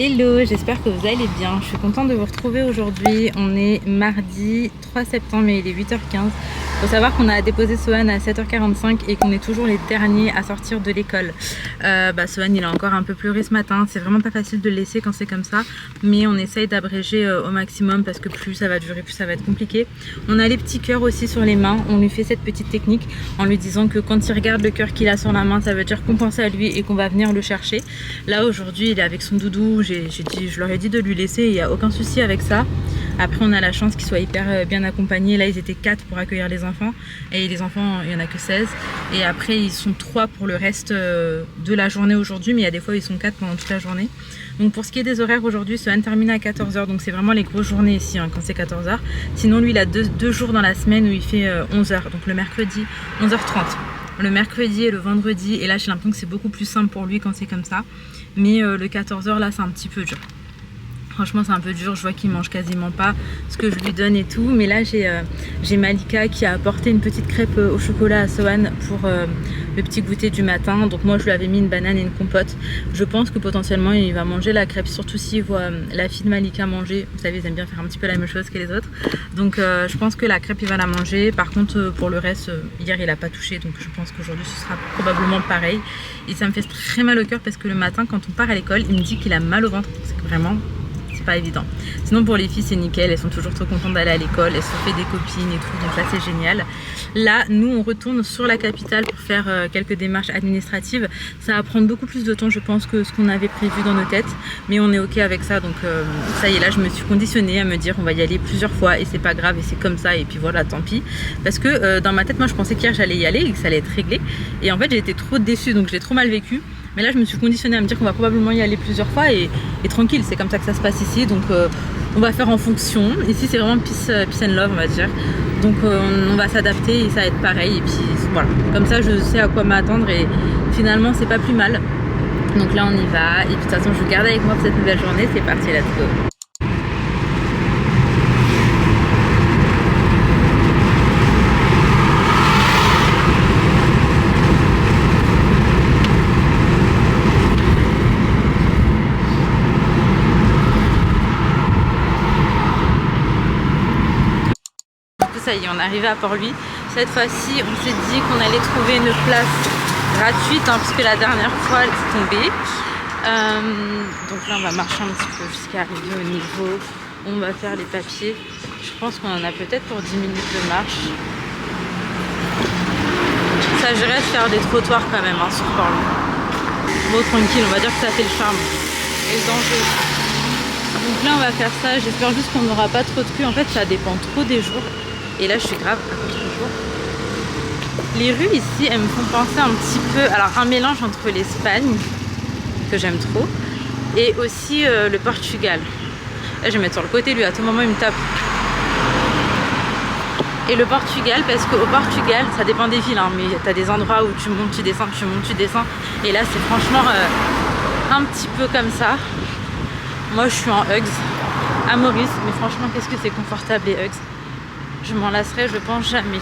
Hello, j'espère que vous allez bien. Je suis contente de vous retrouver aujourd'hui. On est mardi 3 septembre et il est 8h15. Il faut savoir qu'on a déposé Sohan à 7h45 et qu'on est toujours les derniers à sortir de l'école. Sohan il a encore un peu pleuré ce matin. C'est vraiment pas facile de le laisser quand c'est comme ça. Mais on essaye d'abréger au maximum parce que plus ça va durer, plus ça va être compliqué. On a les petits cœurs aussi sur les mains. On lui fait cette petite technique en lui disant que quand il regarde le cœur qu'il a sur la main, ça veut dire qu'on pense à lui et qu'on va venir le chercher. Là aujourd'hui il est avec son doudou. Je leur ai dit de lui laisser, il n'y a aucun souci avec ça. Après on a la chance qu'ils soient hyper bien accompagnés. Là ils étaient 4 pour accueillir les enfants. Et les enfants il n'y en a que 16. Et après ils sont 3 pour le reste de la journée aujourd'hui. Mais il y a des fois ils sont 4 pendant toute la journée. Donc pour ce qui est des horaires aujourd'hui, Sohan termine à 14h. Donc c'est vraiment les grosses journées ici quand c'est 14h. Sinon lui il a deux jours dans la semaine où il fait 11h. Donc le mercredi 11h30. Le mercredi et le vendredi. Et là j'ai l'impression que c'est beaucoup plus simple pour lui quand c'est comme ça. Mais le 14h là c'est un petit peu dur. Franchement c'est un peu dur, je vois qu'il mange quasiment pas ce que je lui donne et tout. Mais là j'ai Malika qui a apporté une petite crêpe au chocolat à Sohan pour le petit goûter du matin. Donc moi je lui avais mis une banane et une compote. Je pense que potentiellement il va manger la crêpe, surtout s'il voit la fille de Malika manger. Vous savez ils aiment bien faire un petit peu la même chose que les autres. Donc je pense que la crêpe il va la manger. Par contre pour le reste, hier il a pas touché. Donc je pense qu'aujourd'hui ce sera probablement pareil. Et ça me fait très mal au cœur parce que le matin quand on part à l'école il me dit qu'il a mal au ventre. C'est que vraiment pas évident. Sinon pour les filles c'est nickel, elles sont toujours trop contentes d'aller à l'école, elles se sont fait des copines et tout, donc là c'est génial. Là nous on retourne sur la capitale pour faire quelques démarches administratives. Ça va prendre beaucoup plus de temps je pense que ce qu'on avait prévu dans nos têtes, mais on est ok avec ça. Donc ça y est, là je me suis conditionnée à me dire on va y aller plusieurs fois et c'est pas grave et c'est comme ça et puis voilà, tant pis. Parce que dans ma tête moi je pensais qu'hier j'allais y aller et que ça allait être réglé, et en fait j'ai été trop déçue, donc je l'ai trop mal vécu. Mais là je me suis conditionnée à me dire qu'on va probablement y aller plusieurs fois et tranquille, c'est comme ça que ça se passe ici. Donc on va faire en fonction. Ici c'est vraiment peace and love on va dire. Donc on va s'adapter et ça va être pareil. Et puis voilà, comme ça je sais à quoi m'attendre et finalement c'est pas plus mal. Donc là on y va et puis de toute façon je vous garde avec moi pour cette nouvelle journée. C'est parti, let's go. Ça y est, on est arrivé à Port-Louis. Cette fois-ci, on s'est dit qu'on allait trouver une place gratuite puisque la dernière fois elle est tombée. Donc là, on va marcher un petit peu jusqu'à arriver au niveau où on va faire les papiers. Je pense qu'on en a peut-être pour 10 minutes de marche. Ça s'agirait de faire des trottoirs quand même sur Port-Louis. Bon, tranquille, on va dire que ça fait le charme et le danger. Donc là, on va faire ça. J'espère juste qu'on n'aura pas trop de queue. En fait, ça dépend trop des jours. Et là je suis grave à contre-jour. Les rues ici elles me font penser un petit peu, alors un mélange entre l'Espagne que j'aime trop et aussi le Portugal. Là je vais mettre sur le côté, lui à tout moment il me tape. Et le Portugal parce qu'au Portugal ça dépend des villes mais t'as des endroits où tu montes, tu descends, tu montes, tu descends. Et là c'est franchement un petit peu comme ça. Moi je suis en Uggs à Maurice, mais franchement qu'est-ce que c'est confortable les Uggs. Je m'en lasserai, je pense jamais.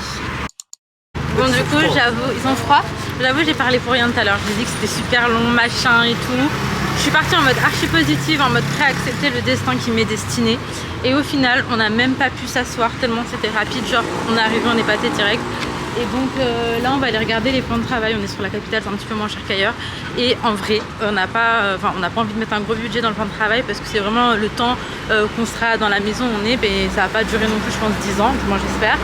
Bon du coup j'avoue, ils ont froid. J'avoue j'ai parlé pour rien tout à l'heure. Je me dis que c'était super long, machin et tout. Je suis partie en mode archi positive, en mode prêt à accepter le destin qui m'est destiné. Et au final on n'a même pas pu s'asseoir tellement c'était rapide. Genre on est arrivé, on est passé direct. Et donc là on va aller regarder les plans de travail. On est sur la capitale, c'est un petit peu moins cher qu'ailleurs. Et en vrai on n'a pas envie de mettre un gros budget dans le plan de travail parce que c'est vraiment le temps qu'on sera dans la maison où on est. Ben, ça va pas durer non plus je pense 10 ans, moi j'espère.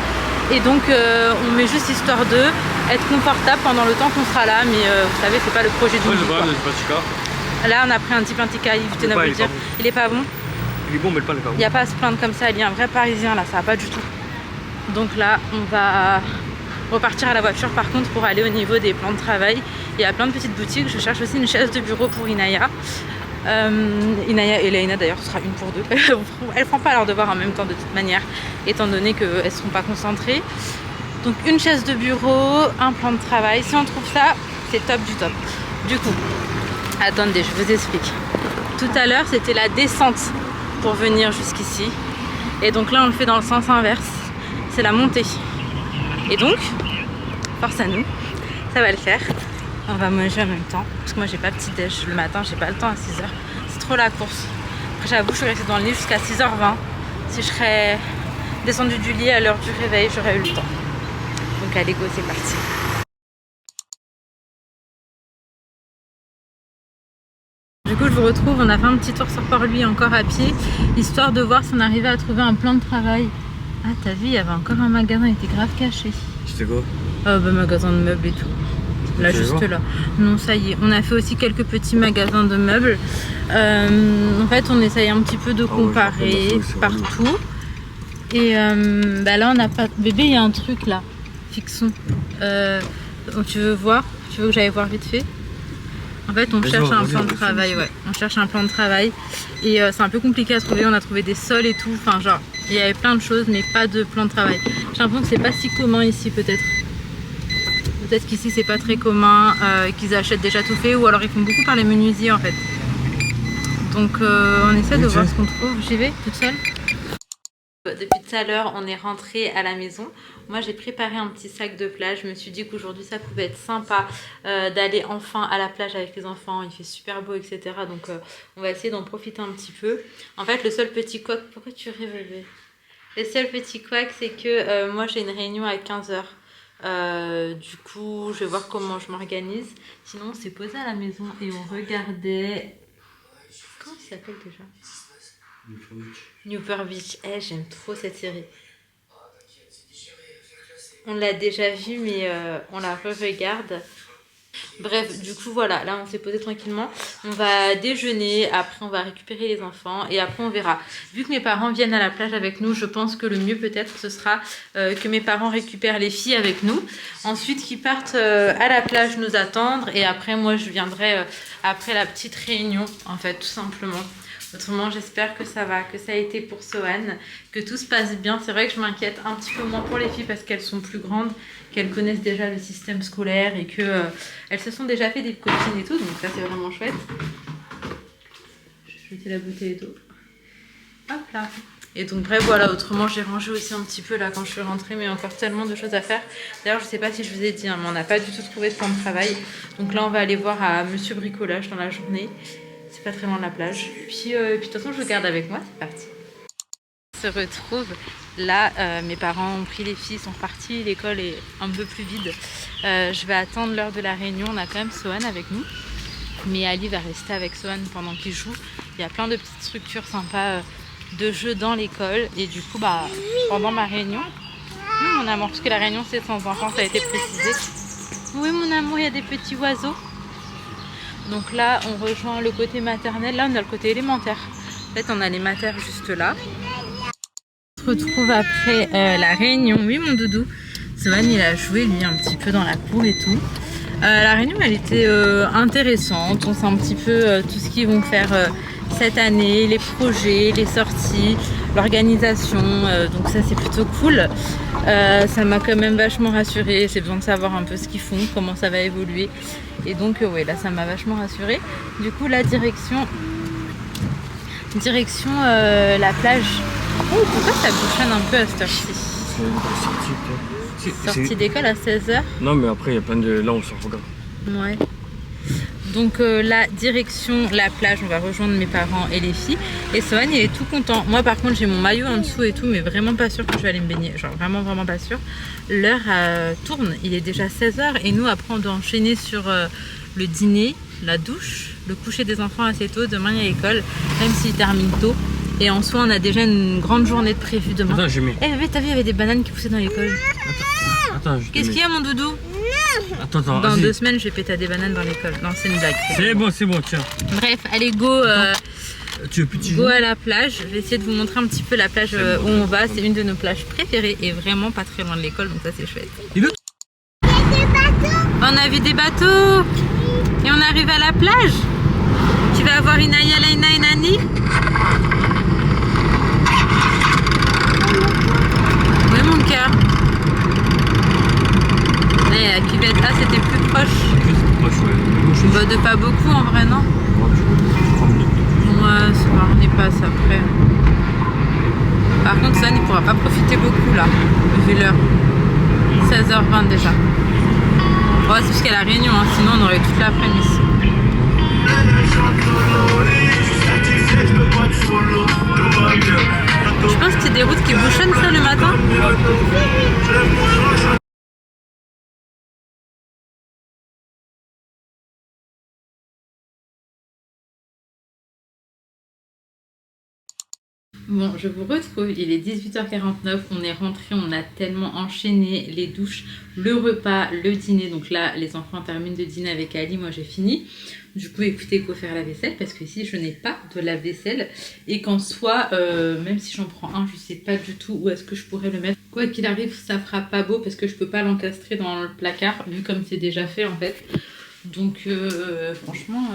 Et donc on met juste histoire d'être confortable pendant le temps qu'on sera là. Mais vous savez c'est pas le projet du monde. Là on a pris un petit pain tikka, il est pas bon. Il est bon mais le pain n'est pas bon. Il n'y a pas à se plaindre comme ça, il y a un vrai parisien là, ça va pas du tout. Donc là on va repartir à la voiture par contre pour aller au niveau des plans de travail. Il y a plein de petites boutiques. Je cherche aussi une chaise de bureau pour Inaya. Inaya et Léina d'ailleurs ce sera une pour deux. Elles ne feront pas leur devoir en même temps de toute manière étant donné qu'elles ne seront pas concentrées. Donc une chaise de bureau, un plan de travail. Si on trouve ça c'est top du top. Du coup attendez je vous explique. Tout à l'heure c'était la descente pour venir jusqu'ici et donc là on le fait dans le sens inverse. C'est la montée. Et donc, force à nous, ça va le faire. On va manger en même temps. Parce que moi j'ai pas petit déj le matin, j'ai pas le temps à 6h. C'est trop la course. Après j'avoue je suis restée dans le lit jusqu'à 6h20. Si je serais descendue du lit à l'heure du réveil, j'aurais eu le temps. Donc allez go, c'est parti. Du coup je vous retrouve, on a fait un petit tour sur Port-Louis encore à pied, histoire de voir si on arrivait à trouver un plan de travail. Ah t'as vu, il y avait encore un magasin, il était grave caché. C'était quoi? Ah bah magasin de meubles et tout. Là juste là. Non ça y est, on a fait aussi quelques petits magasins de meubles. En fait on essaye un petit peu de comparer partout. Et bah là on n'a pas... Bébé il y a un truc là, fixons. Tu veux voir? Tu veux que j'aille voir vite fait? En fait on cherche un plan de travail, ouais. On cherche un plan de travail. Et c'est un peu compliqué à trouver, on a trouvé des sols et tout. Enfin genre, il y avait plein de choses mais pas de plan de travail. J'ai l'impression que c'est pas si commun ici peut-être. Peut-être qu'ici c'est pas très commun, qu'ils achètent déjà tout fait, ou alors ils font beaucoup par les menuisiers en fait. Donc on essaie de voir ce qu'on trouve. J'y vais toute seule. Depuis tout à l'heure on est rentré à la maison. Moi j'ai préparé un petit sac de plage. Je me suis dit qu'aujourd'hui ça pouvait être sympa d'aller enfin à la plage avec les enfants. Il fait super beau etc. Donc on va essayer d'en profiter un petit peu. En fait le seul petit couac... Pourquoi tu ris bébé? Le seul petit couac c'est que moi j'ai une réunion à 15h. Du coup je vais voir comment je m'organise. Sinon on s'est posé à la maison et on regardait... Comment il s'appelle déjà? Newport Beach. Eh, j'aime trop cette série. On l'a déjà vue mais on la re-regarde. Bref, du coup voilà, là on s'est posé tranquillement. On va déjeuner, après on va récupérer les enfants et après on verra. Vu que mes parents viennent à la plage avec nous, je pense que le mieux peut-être ce sera que mes parents récupèrent les filles avec nous. Ensuite qu'ils partent à la plage nous attendre et après moi je viendrai après la petite réunion en fait tout simplement. Autrement j'espère que ça va, que ça a été pour Sohan, que tout se passe bien. C'est vrai que je m'inquiète un petit peu moins pour les filles parce qu'elles sont plus grandes, qu'elles connaissent déjà le système scolaire et que elles se sont déjà fait des copines et tout, donc ça c'est vraiment chouette. Je vais jeter la bouteille d'eau. Hop là. Et donc bref voilà, autrement j'ai rangé aussi un petit peu là quand je suis rentrée, mais il y a encore tellement de choses à faire. D'ailleurs je sais pas si je vous ai dit, hein, mais on n'a pas du tout trouvé de plan de travail. Donc là on va aller voir à Monsieur Bricolage dans la journée. C'est pas très loin de la plage. Puis de toute façon je vous garde avec moi, c'est parti. On se retrouve là, mes parents ont pris les filles, sont partis, l'école est un peu plus vide. Je vais attendre l'heure de la réunion, on a quand même Sohan avec nous. Mais Ali va rester avec Sohan pendant qu'il joue. Il y a plein de petites structures sympas de jeux dans l'école. Et du coup, bah, pendant ma réunion, mon amour, parce que la réunion c'est sans enfants, ça a été précisé. Oui mon amour, il y a des petits oiseaux. Donc là, on rejoint le côté maternel. Là, on a le côté élémentaire. En fait, on a les matères juste là. On se retrouve après la réunion. Oui, mon doudou. Sohan, il a joué, lui, un petit peu dans la cour et tout. La réunion, elle était intéressante. On sait un petit peu tout ce qu'ils vont faire cette année, les projets, les sorties, l'organisation. Donc ça, c'est plutôt cool. Ça m'a quand même vachement rassurée. J'ai besoin de savoir un peu ce qu'ils font, comment ça va évoluer. Et donc ouais, là ça m'a vachement rassurée. Du coup la direction la plage. Oh, pourquoi ça bouchonne un peu à cette heure-ci? Sortie d'école à 16h. Non mais après il y a plein de... Là on se regarde. Ouais. Donc la direction la plage, on va rejoindre mes parents et les filles. Et Sohan il est tout content. Moi par contre j'ai mon maillot en dessous et tout, mais vraiment pas sûr que je vais aller me baigner. Genre vraiment pas sûr. L'heure tourne, il est déjà 16h et nous après on doit enchaîner sur le dîner, la douche, le coucher des enfants assez tôt. Demain il y a l'école, même s'il termine tôt. Et en soi on a déjà une grande journée de prévue demain. Attends, je mets. Eh bébé, t'as vu il y avait des bananes qui poussaient dans l'école. Attends, qu'est-ce qu'il y a mon doudou? Attends, dans 2 semaines, je vais péter des bananes dans l'école. Non, c'est une blague. C'est bon, tiens. Bref, allez, go. Tu veux petit go à la plage. Je vais essayer de vous montrer un petit peu la plage où on va. C'est une de nos plages préférées et vraiment pas très loin de l'école, donc ça c'est chouette. On a vu des bateaux et on arrive à la plage. Tu vas avoir une Ayala et Nani. Oui, mon cœur. La cuvette A c'était plus proche. Bah, de pas beaucoup en vrai, non? Ouais, ça va, on est passe après. Par contre ça, il ne pourra pas profiter beaucoup là, vu l'heure. 16h20 déjà. Ouais, c'est parce qu'il y a la réunion, hein, sinon on aurait toute l'après-midi. Tu penses que c'est des routes qui bouchonnent ça le matin? Bon, je vous retrouve, il est 18h49, on est rentré, on a tellement enchaîné les douches, le repas, le dîner. Donc là, les enfants terminent de dîner avec Ali, moi j'ai fini. Du coup, écoutez, il faut faire la vaisselle parce que ici, je n'ai pas de lave-vaisselle. Et qu'en soit, même si j'en prends un, je sais pas du tout où est-ce que je pourrais le mettre. Quoi qu'il arrive, ça fera pas beau parce que je peux pas l'encastrer dans le placard, vu comme c'est déjà fait en fait. Donc franchement,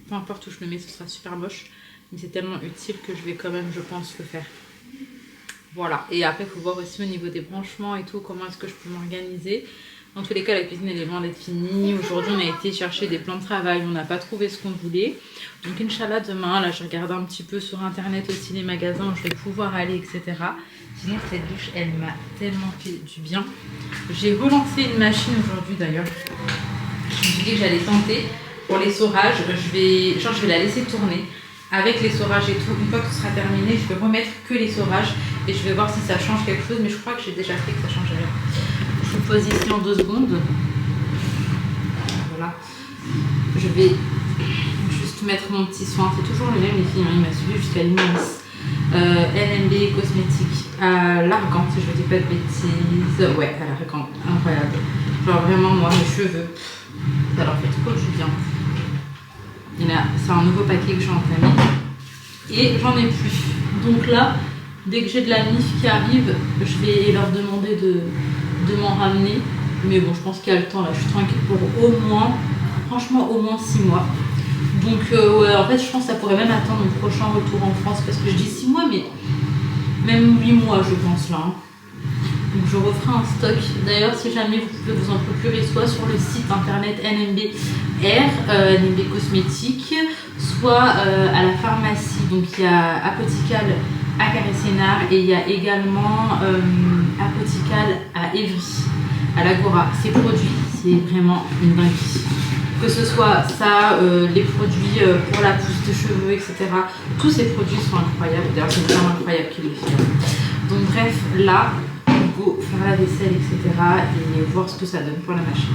peu importe où je le mets, ce sera super moche. Mais c'est tellement utile que je vais quand même, je pense, le faire. Voilà. Et après, il faut voir aussi au niveau des branchements et tout, comment est-ce que je peux m'organiser. Dans tous les cas, la cuisine, elle est loin d'être finie. Aujourd'hui, on a été chercher des plans de travail. On n'a pas trouvé ce qu'on voulait. Donc, Inch'Allah, demain, là, je regarde un petit peu sur Internet aussi les magasins où je vais pouvoir aller, etc. Sinon, cette douche, elle m'a tellement fait du bien. J'ai relancé une machine aujourd'hui, d'ailleurs. Je me suis dit que j'allais tenter. Pour les l'essorage, je vais la laisser tourner. Avec l'essorage et tout, une fois que ce sera terminé, je vais remettre que l'essorage et je vais voir si ça change quelque chose, mais je crois que j'ai déjà fait que ça change rien. Je vous pose ici en 2 secondes. Voilà. Je vais juste mettre mon petit soin. C'est toujours le même, les filles, hein. Il m'a suivi jusqu'à l'immense. NMB cosmétique à l'Argan, si je ne dis pas de bêtises. Ouais, à l'Argan. Incroyable. Genre vraiment, moi, mes cheveux, ça leur fait trop du bien. C'est un nouveau paquet que j'ai entamé et j'en ai plus. Donc là, dès que j'ai de la MIF qui arrive, je vais leur demander de m'en ramener. Mais bon, je pense qu'il y a le temps là. Je suis tranquille pour au moins, franchement, au moins 6 mois. Donc ouais, en fait, je pense que ça pourrait même attendre mon prochain retour en France parce que je dis 6 mois, mais même 8 mois, je pense là. Hein. Donc je referai un stock. D'ailleurs, si jamais vous pouvez vous en procurer, soit sur le site internet NMB NMB Cosmétiques, soit à la pharmacie. Donc il y a Apotical à Carré-Sénard et il y a également Apotical à Évry, à l'Agora. Ces produits, c'est vraiment une dinguerie. Que ce soit ça, les produits pour la pousse de cheveux, etc. Tous ces produits sont incroyables. D'ailleurs, c'est vraiment incroyable qu'ils les font. Donc bref, là, go faire la vaisselle, etc. et voir ce que ça donne pour la machine.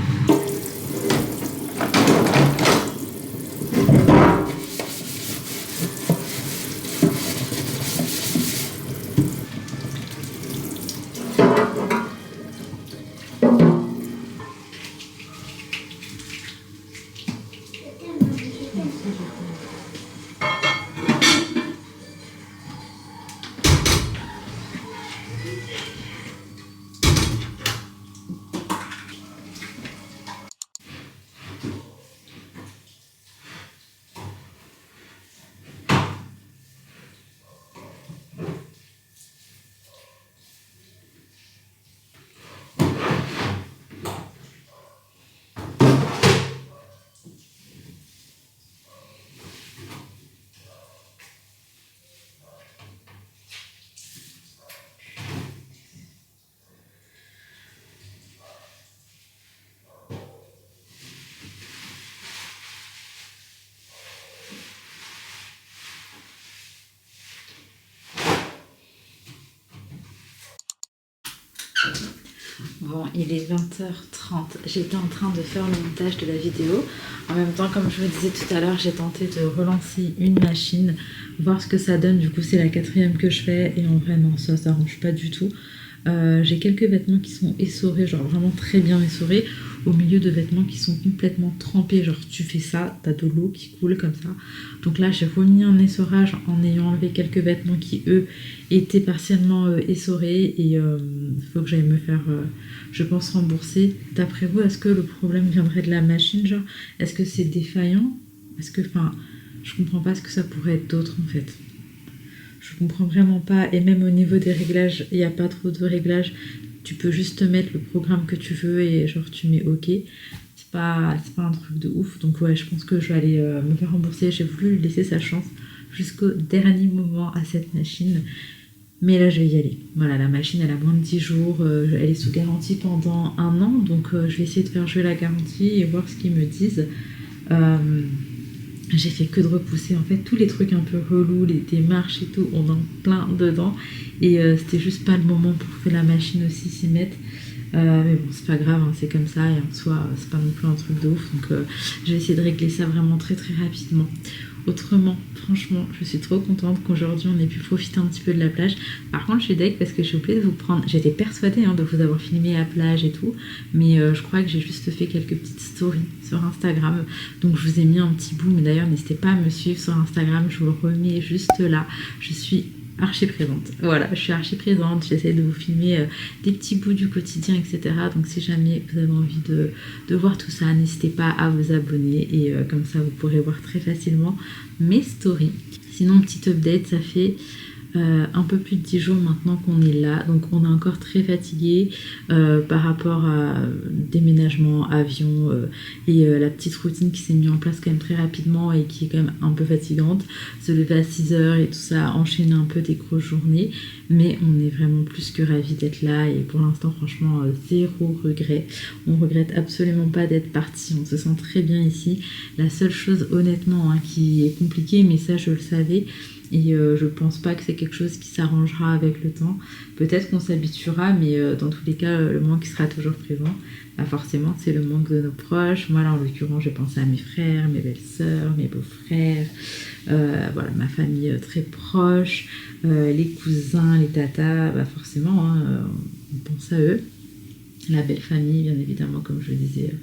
Bon, il est 20h30. J'étais en train de faire le montage de la vidéo. En même temps, comme je vous disais tout à l'heure, j'ai tenté de relancer une machine, voir ce que ça donne. Du coup, c'est la 4e que je fais. Et en vrai, non, ça s'arrange pas du tout. J'ai quelques vêtements qui sont essorés, genre vraiment très bien essorés, au milieu de vêtements qui sont complètement trempés. Genre tu fais ça, t'as de l'eau qui coule comme ça. Donc là j'ai remis un essorage en ayant enlevé quelques vêtements qui eux étaient partiellement essorés. Et il faut que j'aille me faire, je pense, rembourser. D'après vous, est-ce que le problème viendrait de la machine? Genre est-ce que c'est défaillant? Est-ce que, enfin, je comprends pas ce que ça pourrait être d'autre en fait. Je comprends vraiment pas. Et même au niveau des réglages, il n'y a pas trop de réglages. Tu peux juste mettre le programme que tu veux et genre tu mets OK. C'est pas un truc de ouf. Donc ouais, je pense que je vais aller me faire rembourser. J'ai voulu lui laisser sa chance jusqu'au dernier moment à cette machine. Mais là, je vais y aller. Voilà, la machine, elle a moins de 10 jours. Elle est sous garantie pendant 1 an. Donc je vais essayer de faire jouer la garantie et voir ce qu'ils me disent. J'ai fait que de repousser. En fait, tous les trucs un peu relous, les démarches et tout, on en plein dedans. Et c'était juste pas le moment pour que la machine aussi s'y mette. Mais bon, c'est pas grave, hein, c'est comme ça. Et en soi, c'est pas non plus un truc de ouf. Donc, je vais essayer de régler ça vraiment très très rapidement. Autrement, franchement, je suis trop contente qu'aujourd'hui on ait pu profiter un petit peu de la plage. Par contre, je suis deg parce que j'ai oublié de vous prendre. J'étais persuadée de vous avoir filmé la plage et tout, mais je crois que j'ai juste fait quelques petites stories sur Instagram. Donc je vous ai mis un petit bout, mais d'ailleurs n'hésitez pas à me suivre sur Instagram, je vous le remets juste là. Je suis archi présente. Voilà, je suis archi présente, j'essaie de vous filmer des petits bouts du quotidien, etc. Donc si jamais vous avez envie de voir tout ça, n'hésitez pas à vous abonner et comme ça vous pourrez voir très facilement mes stories. Sinon, petite update, ça fait un peu plus de 10 jours maintenant qu'on est là, donc on est encore très fatigué par rapport à déménagement, avion et la petite routine qui s'est mise en place quand même très rapidement et qui est quand même un peu fatigante, se lever à 6h et tout ça, enchaîner un peu des grosses journées, mais on est vraiment plus que ravis d'être là et pour l'instant franchement zéro regret, on regrette absolument pas d'être parti, on se sent très bien ici. La seule chose honnêtement qui est compliquée, mais ça je le savais, et je pense pas que c'est quelque chose qui s'arrangera avec le temps. Peut-être qu'on s'habituera, mais dans tous les cas, le manque sera toujours présent. Bah forcément, c'est le manque de nos proches. Moi, là, en l'occurrence, j'ai pensé à mes frères, mes belles-sœurs, mes beaux-frères, voilà, ma famille très proche, les cousins, les tatas, bah forcément, on pense à eux. La belle famille, bien évidemment, comme je le disais.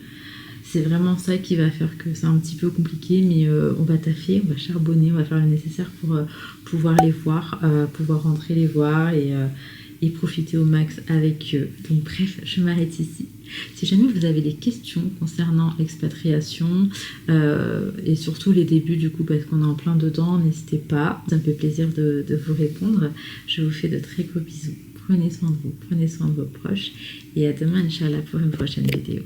C'est vraiment ça qui va faire que c'est un petit peu compliqué, mais on va taffer, on va charbonner, on va faire le nécessaire pour pouvoir les voir, pouvoir rentrer les voir et profiter au max avec eux. Donc bref, je m'arrête ici. Si jamais vous avez des questions concernant l'expatriation et surtout les débuts du coup parce qu'on est en plein dedans, n'hésitez pas, ça me fait plaisir de vous répondre. Je vous fais de très gros bisous. Prenez soin de vous, prenez soin de vos proches et à demain Inch'Allah pour une prochaine vidéo.